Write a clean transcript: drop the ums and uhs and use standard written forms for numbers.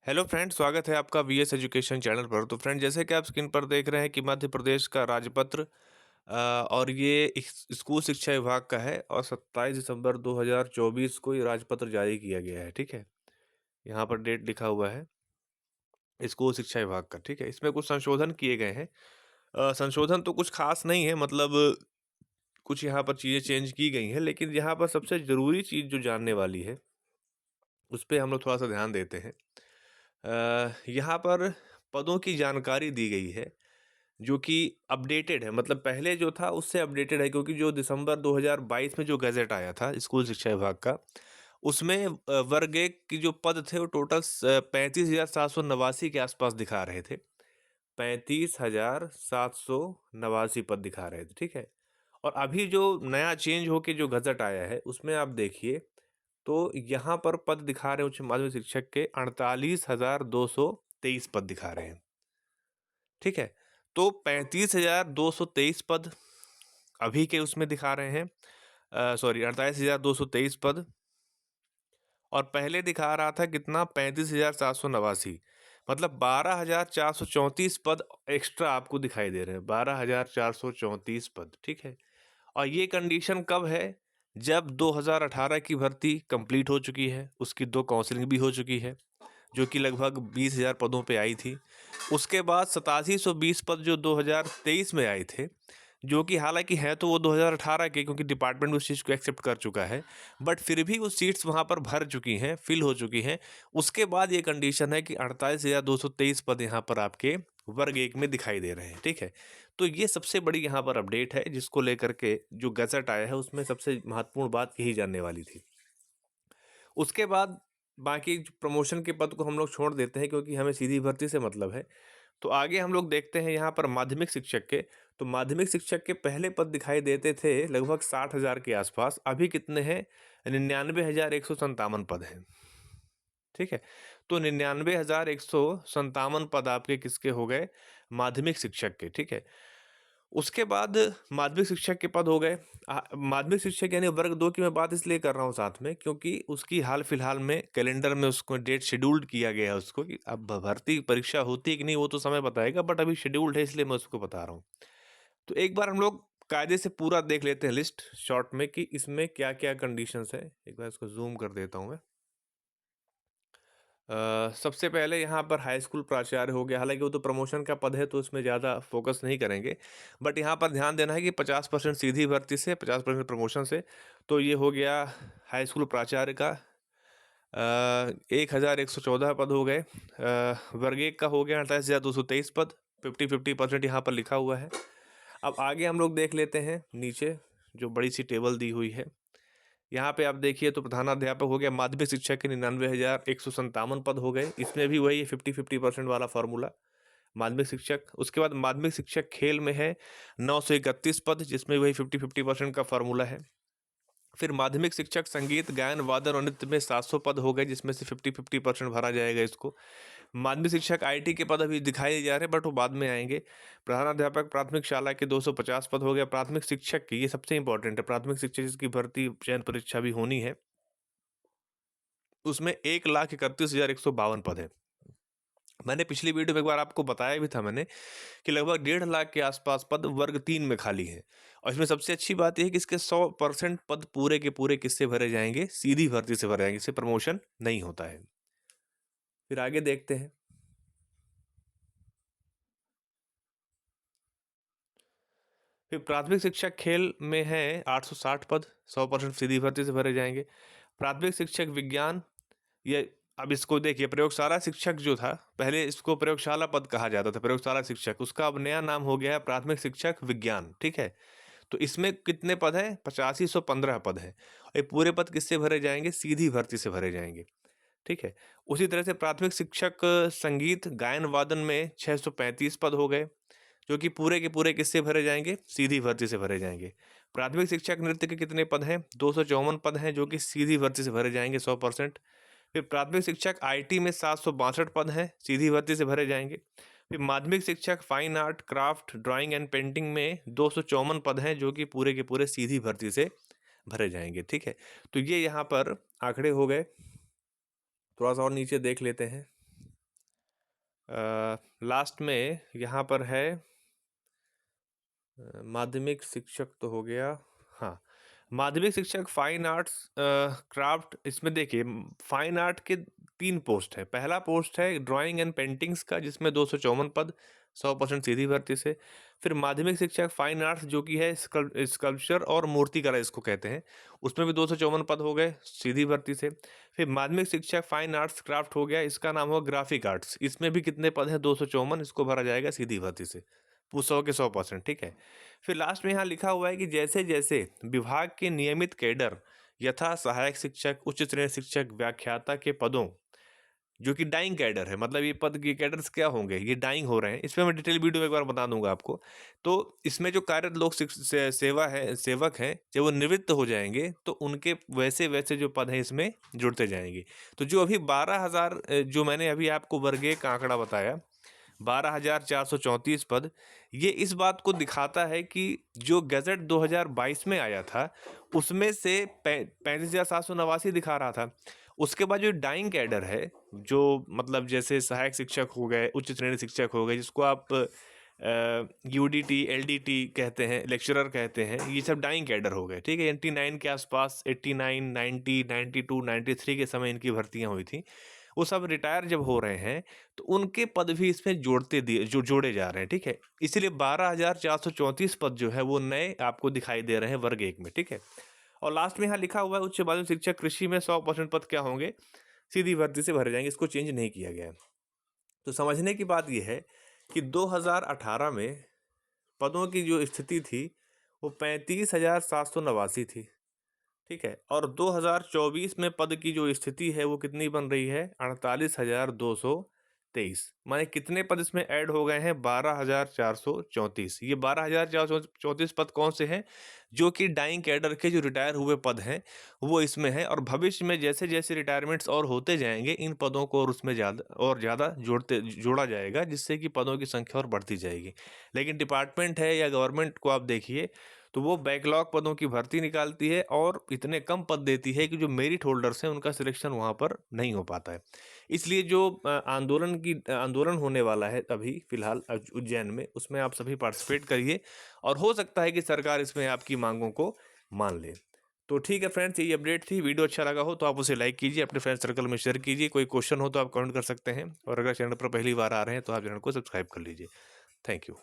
Hello friend, स्वागत है आपका वीएस एजुकेशन चैनल पर। तो फ्रेंड, जैसे कि आप स्क्रीन पर देख रहे हैं कि मध्य प्रदेश का राजपत्र और ये स्कूल शिक्षा विभाग का है और 27 दिसंबर 2024 को ये राजपत्र जारी किया गया है। ठीक है, यहाँ पर डेट लिखा हुआ है स्कूल शिक्षा विभाग का। ठीक है, इसमें कुछ संशोधन किए गए हैं। संशोधन तो कुछ खास नहीं है, मतलब कुछ यहाँ पर चीज़ें चेंज की गई हैं, लेकिन यहाँ पर सबसे ज़रूरी चीज़ जो जानने वाली है उस पर हम लोग थोड़ा सा ध्यान देते हैं। यहाँ पर पदों की जानकारी दी गई है जो कि अपडेटेड है, मतलब पहले जो था उससे अपडेटेड है, क्योंकि जो दिसंबर 2022 में जो गज़ेट आया था स्कूल शिक्षा विभाग का, उसमें वर्ग एक की जो पद थे वो टोटल 35,789 के आसपास दिखा रहे थे। 35,789 पद दिखा रहे थे। ठीक है, और अभी जो नया चेंज होके जो गज़ट आया है उसमें आप देखिए तो यहाँ पर पद दिखा रहे हैं उच्च माध्यमिक शिक्षक के 48,223 पद दिखा रहे हैं। ठीक है, तो 35,223 पद अभी के उसमें दिखा रहे हैं, सॉरी 48,223 पद, और पहले दिखा रहा था कितना 35,789, मतलब 12,434 पद एक्स्ट्रा आपको दिखाई दे रहे हैं। 12,434 पद। ठीक है, और ये कंडीशन कब है? जब 2018 की भर्ती कंप्लीट हो चुकी है, उसकी 2 काउंसलिंग भी हो चुकी है जो कि लगभग 20,000 पदों पे आई थी। उसके बाद 8720 पद जो 2023 में आए थे, जो कि हालांकि है तो वो 2018 के, क्योंकि डिपार्टमेंट उस चीज़ को एक्सेप्ट कर चुका है, बट फिर भी वो सीट्स वहाँ पर भर चुकी हैं, फिल हो चुकी हैं। उसके बाद ये कंडीशन है कि 48,223 पद यहाँ पर आपके वर्ग एक में दिखाई दे रहे हैं। ठीक है, तो ये सबसे बड़ी यहाँ पर अपडेट है जिसको लेकर के जो गज़ट आया है उसमें सबसे महत्वपूर्ण बात यही जानने वाली थी। उसके बाद बाकी प्रमोशन के पद को हम लोग छोड़ देते हैं क्योंकि हमें सीधी भर्ती से मतलब है। तो आगे हम लोग देखते हैं यहाँ पर माध्यमिक शिक्षक के। तो माध्यमिक शिक्षक के पहले पद दिखाई देते थे लगभग 60,000 के आसपास, अभी कितने हैं? 99,157 पद हैं। ठीक है, तो 99,157 पद आपके किसके हो गए? माध्यमिक शिक्षक के। ठीक है, उसके बाद माध्यमिक शिक्षक के पद हो गए। माध्यमिक शिक्षक यानी वर्ग 2 की मैं बात इसलिए कर रहा हूँ साथ में क्योंकि उसकी हाल फिलहाल में कैलेंडर में उसको डेट शेड्यूल्ड किया गया है उसको, कि अब भर्ती परीक्षा होती है कि नहीं वो तो समय बताएगा, बट अभी शेड्यूल्ड है इसलिए मैं उसको बता रहा हूँ। तो एक बार हम लोग कायदे से पूरा देख लेते हैं लिस्ट शॉर्ट में कि इसमें क्या क्या कंडीशंस है। एक बार इसको जूम कर देता हूँ मैं। सबसे पहले यहाँ पर हाई स्कूल प्राचार्य हो गया, हालांकि वो तो प्रमोशन का पद है तो उसमें ज़्यादा फोकस नहीं करेंगे, बट यहाँ पर ध्यान देना है कि 50% सीधी भर्ती से, 50% प्रमोशन से। तो ये हो गया हाई स्कूल प्राचार्य का। 1,114 पद हो गए। वर्ग एक का हो गया 48,223 पद। 50-50% यहाँ पर लिखा हुआ है। अब आगे हम लोग देख लेते हैं नीचे जो बड़ी सी टेबल दी हुई है, यहाँ पे आप देखिए तो प्रधानाध्यापक हो गया, माध्यमिक शिक्षक के 99,157 पद हो गए। इसमें भी वही 50-50% वाला फॉर्मूला माध्यमिक शिक्षक। उसके बाद माध्यमिक शिक्षक खेल में है 931 पद, जिसमें वही 50-50% का फॉर्मूला है। फिर माध्यमिक शिक्षक संगीत गायन वादन और नृत्य में 700 पद हो गए, जिसमें से 50-50% भरा जाएगा इसको। माध्यमिक शिक्षक आईटी के पद अभी दिखाई जा रहे हैं बट वो बाद में आएंगे। प्रधानाध्यापक प्राथमिक शाला के 250 पद हो गया। प्राथमिक शिक्षक की, ये सबसे इंपॉर्टेंट है, प्राथमिक शिक्षक जिसकी भर्ती चयन परीक्षा भी होनी है, उसमें 1,31,152 पद है। मैंने पिछली वीडियो में एक बार आपको बताया भी था मैंने कि लगभग 1.5 लाख के आसपास पद वर्ग 3 में खाली है। और इसमें सबसे अच्छी बात यह है कि इसके 100% पद पूरे के पूरे किससे भरे जाएंगे? सीधी भर्ती से भरे जाएंगे, इससे प्रमोशन नहीं होता है। फिर आगे देखते हैं। फिर प्राथमिक शिक्षक खेल में है 860 पद, 100% सीधी भर्ती से भरे जाएंगे। प्राथमिक शिक्षक विज्ञान, ये अब इसको देखिए, प्रयोगशाला शिक्षक जो था पहले इसको प्रयोगशाला पद कहा जाता था, प्रयोगशाला शिक्षक, उसका अब नया नाम हो गया है प्राथमिक शिक्षक विज्ञान। ठीक है, तो इसमें कितने पद हैं? 8515 पद हैं। ये पूरे पद किससे भरे जाएंगे? सीधी भर्ती से भरे जाएंगे। ठीक है, उसी तरह से प्राथमिक शिक्षक संगीत गायन वादन में 635 पद हो गए, जो कि पूरे के पूरे किससे भरे जाएंगे? सीधी भर्ती से भरे जाएंगे। प्राथमिक शिक्षक नृत्य के कितने पद हैं? 254 पद हैं, जो कि सीधी भर्ती से भरे जाएंगे 100%। फिर प्राथमिक शिक्षक आईटी में 762 पद हैं, सीधी भर्ती से भरे जाएंगे। फिर माध्यमिक शिक्षक fine art craft drawing and painting में 254 पद हैं, जो कि पूरे के पूरे सीधी भर्ती से भरे जाएंगे। ठीक है, तो ये यहाँ पर आंकड़े हो गए। थोड़ा सा और नीचे देख लेते हैं। लास्ट में यहाँ पर है माध्यमिक शिक्षक तो हो गया। हाँ, माध्यमिक शिक्षक फाइन आर्ट्स क्राफ्ट, इसमें देखिए फाइन आर्ट के 3 पोस्ट है। पहला पोस्ट है ड्राइंग एंड पेंटिंग्स का, जिसमें 254 पद, 100% सीधी भर्ती से। फिर माध्यमिक शिक्षक फाइन आर्ट्स जो कि है स्कल्पचर और मूर्तिकला इसको कहते हैं, उसमें भी 254 पद हो गए सीधी भर्ती से। फिर माध्यमिक शिक्षक फाइन आर्ट्स क्राफ्ट हो गया, इसका नाम होगा ग्राफिक आर्ट्स, इसमें भी कितने पद हैं? 254, इसको भरा जाएगा सीधी भर्ती से, 100 के 100%, ठीक है। फिर लास्ट में यहाँ लिखा हुआ है कि जैसे जैसे विभाग के नियमित कैडर यथा सहायक शिक्षक, उच्च श्रेणी शिक्षक, व्याख्याता के पदों, जो कि डाइंग कैडर है, मतलब ये पद के कैडर्स क्या होंगे, ये डाइंग हो रहे हैं, इसमें मैं डिटेल वीडियो एक बार बता दूंगा आपको। तो इसमें जो कार्यरत लोग सेवक हैं, जब वो निवृत्त हो जाएंगे तो उनके वैसे वैसे जो पद हैं इसमें जुड़ते जाएंगे। तो जो अभी 12,000 जो मैंने अभी आपको वर्ग एक का आंकड़ा बताया, 12,434 पद, ये इस बात को दिखाता है कि जो गजट 2022 में आया था उसमें से 35,789 दिखा रहा था। उसके बाद जो डाइंग कैडर है, जो मतलब जैसे सहायक शिक्षक हो गए, उच्च श्रेणी शिक्षक हो गए, जिसको आप यूडीटी एलडीटी कहते हैं, लेक्चरर कहते हैं, ये सब डाइंग कैडर हो गए, ठीक है। 89 के आसपास, 89, 90, 92, 93 के समय इनकी भर्तियां हुई थी। वो सब रिटायर जब हो रहे हैं तो उनके पद भी इसमें जोड़े जा रहे हैं, ठीक है। इसीलिए 12,434 पद जो है वो नए आपको दिखाई दे रहे हैं वर्ग एक में, ठीक है। और लास्ट में यहाँ लिखा हुआ है उच्च माध्यमिक शिक्षक कृषि में 100% पद क्या होंगे? सीधी भर्ती से भरे जाएंगे, इसको चेंज नहीं किया गया है। तो समझने की बात यह है कि 2018 में पदों की जो स्थिति थी वो 35,789 थी, ठीक है। और 2024 में पद की जो स्थिति है वो कितनी बन रही है? 48,223। माने कितने पद इसमें ऐड हो गए हैं? 12,434। ये 12,434 पद कौन से हैं? जो कि डाइंग कैडर के जो रिटायर हुए पद हैं वो इसमें है। और भविष्य में जैसे जैसे रिटायरमेंट्स और होते जाएंगे इन पदों को और उसमें ज़्यादा जोड़ा जाएगा, जिससे कि पदों की संख्या और बढ़ती जाएगी। लेकिन डिपार्टमेंट है या गवर्नमेंट को आप देखिए तो वो बैकलॉग पदों की भर्ती निकालती है और इतने कम पद देती है कि जो मेरिट होल्डर्स हैं उनका सिलेक्शन वहाँ पर नहीं हो पाता है। इसलिए जो आंदोलन होने वाला है अभी फिलहाल उज्जैन में, उसमें आप सभी पार्टिसिपेट करिए और हो सकता है कि सरकार इसमें आपकी मांगों को मान ले। तो ठीक है फ्रेंड्स, यही अपडेट थी। वीडियो अच्छा लगा हो तो आप उसे लाइक कीजिए, अपने फ्रेंड सर्कल में शेयर कीजिए। कोई क्वेश्चन हो तो आप कमेंट कर सकते हैं, और अगर चैनल पर पहली बार आ रहे हैं तो आप चैनल को सब्सक्राइब कर लीजिए। Thank you.